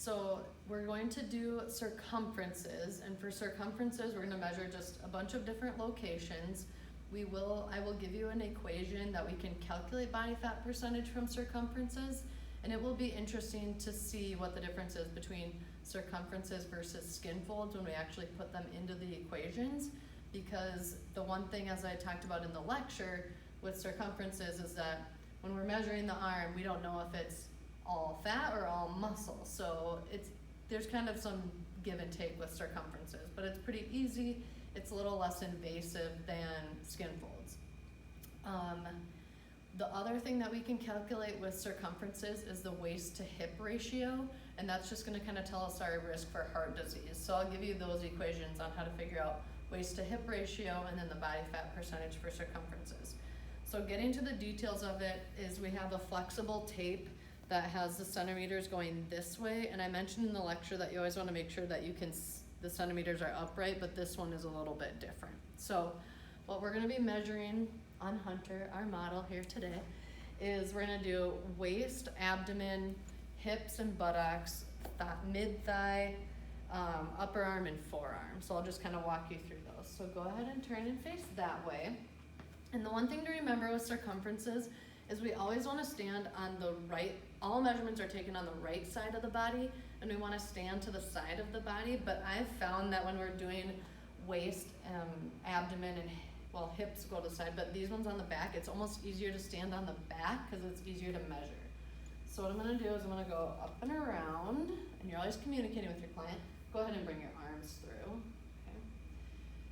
So we're going to do circumferences, and for circumferences, we're gonna measure just a bunch of different locations. I will give you an equation that we can calculate body fat percentage from circumferences, and it will be interesting to see what the difference is between circumferences versus skin folds when we actually put them into the equations, because the one thing, as I talked about in the lecture with circumferences, is that when we're measuring the arm, we don't know if it's all fat or all muscle. So there's kind of some give and take with circumferences, but it's pretty easy. It's a little less invasive than skin folds. The other thing that we can calculate with circumferences is the waist to hip ratio, and that's just gonna kind of tell us our risk for heart disease. So I'll give you those equations on how to figure out waist to hip ratio and then the body fat percentage for circumferences. So getting to the details of it is we have a flexible tape that has the centimeters going this way, and I mentioned in the lecture that you always want to make sure that the centimeters are upright, but this one is a little bit different. So what we're going to be measuring on Hunter, our model here today, is we're going to do waist, abdomen, hips and buttocks, mid-thigh, upper arm and forearm. So I'll just kind of walk you through those. So go ahead and turn and face that way. And the one thing to remember with circumferences is we always want to stand on the right, all measurements are taken on the right side of the body, and we want to stand to the side of the body. But I've found that when we're doing waist, abdomen, and hips go to the side, but these ones on the back, it's almost easier to stand on the back because it's easier to measure. So what I'm going to do is I'm going to go up and around, and you're always communicating with your client. Go ahead and bring your arms through. Okay.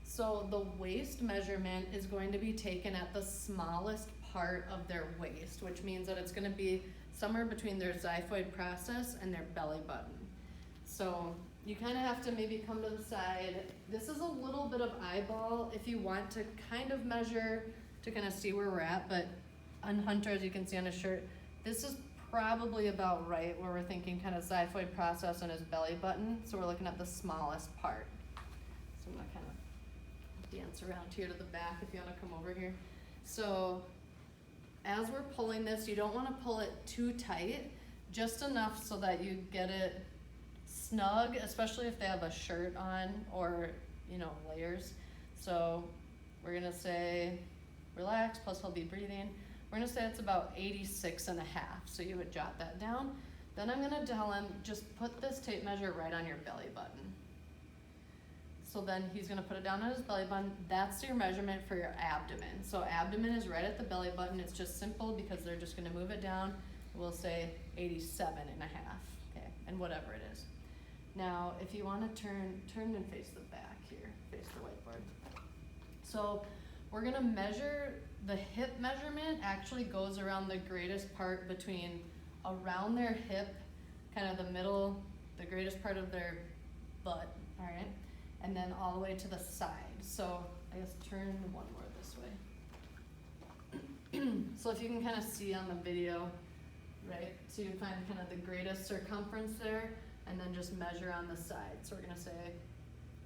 So the waist measurement is going to be taken at the smallest part of their waist, which means that it's going to be somewhere between their xiphoid process and their belly button. So you kind of have to maybe come to the side. This is a little bit of eyeball if you want to kind of measure to kind of see where we're at, but on Hunter, as you can see on his shirt, this is probably about right where we're thinking kind of xiphoid process and his belly button. So we're looking at the smallest part. So I'm gonna kind of dance around here to the back if you want to come over here. So as we're pulling this, you don't want to pull it too tight, just enough so that you get it snug, especially if they have a shirt on or, layers. So we're gonna say relax, plus he'll be breathing. We're gonna say it's about 86 and a half. So you would jot that down. Then I'm gonna tell him, just put this tape measure right on your belly button. So then he's gonna put it down on his belly button. That's your measurement for your abdomen. So abdomen is right at the belly button. It's just simple because they're just gonna move it down. We'll say 87 and a half, okay, and whatever it is. Now, if you wanna turn and face the back here, face the whiteboard. So we're gonna measure, the hip measurement actually goes around the greatest part between around their hip, kind of the middle, the greatest part of their butt, all right? And then all the way to the side. So I guess turn one more this way. So if you can kind of see on the video, right? So you find kind of the greatest circumference there, and then just measure on the side. So we're gonna say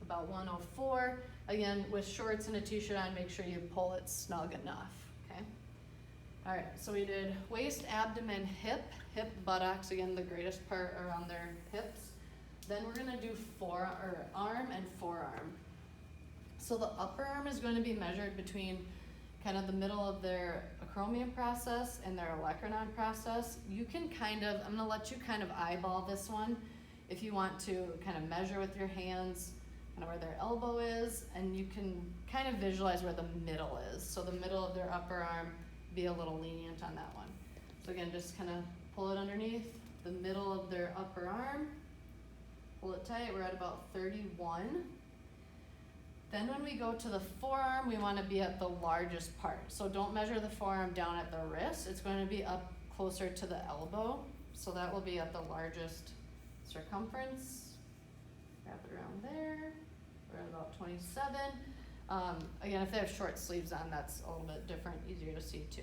about 104. Again, with shorts and a t-shirt on, make sure you pull it snug enough, okay? All right, so we did waist, abdomen, hip, buttocks, again, the greatest part around their hips. Then we're gonna do arm and forearm. So the upper arm is going to be measured between kind of the middle of their acromion process and their olecranon process. You can I'm gonna let you kind of eyeball this one if you want to kind of measure with your hands, kind of where their elbow is, and you can kind of visualize where the middle is. So the middle of their upper arm, be a little lenient on that one. So again, just kind of pull it underneath the middle of their upper arm, pull it tight, we're at about 31. Then when we go to the forearm, we want to be at the largest part. So don't measure the forearm down at the wrist, it's going to be up closer to the elbow. So that will be at the largest circumference. Wrap it around there, we're at about 27. Again, if they have short sleeves on, that's a little bit different, easier to see too.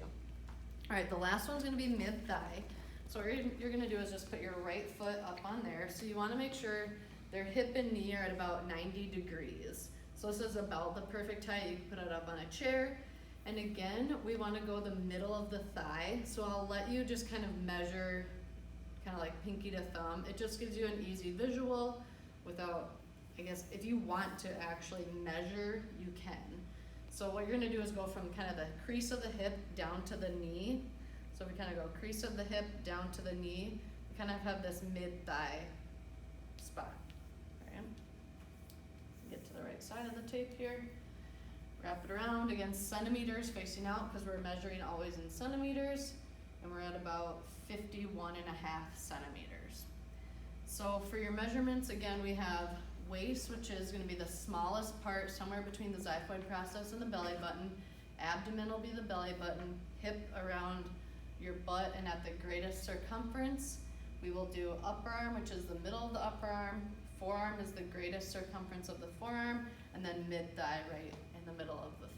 All right, the last one's gonna be mid-thigh. So what you're gonna do is just put your right foot up on there. So you wanna make sure their hip and knee are at about 90 degrees. So this is about the perfect height. You can put it up on a chair. And again, we wanna go the middle of the thigh. So I'll let you just kind of measure kind of like pinky to thumb. It just gives you an easy visual without, I guess, if you want to actually measure, you can. So what you're gonna do is go from kind of the crease of the hip down to the knee. So we kind of go crease of the hip down to the knee. We kind of have this mid-thigh spot. Right? Get to the right side of the tape here. Wrap it around, again, centimeters facing out because we're measuring always in centimeters. And we're at about 51.5 centimeters. So for your measurements, again, we have waist, which is going to be the smallest part, somewhere between the xiphoid process and the belly button. Abdomen will be the belly button. Hip around your butt and at the greatest circumference. We will do upper arm, which is the middle of the upper arm. Forearm is the greatest circumference of the forearm. And then mid-thigh right in the middle of the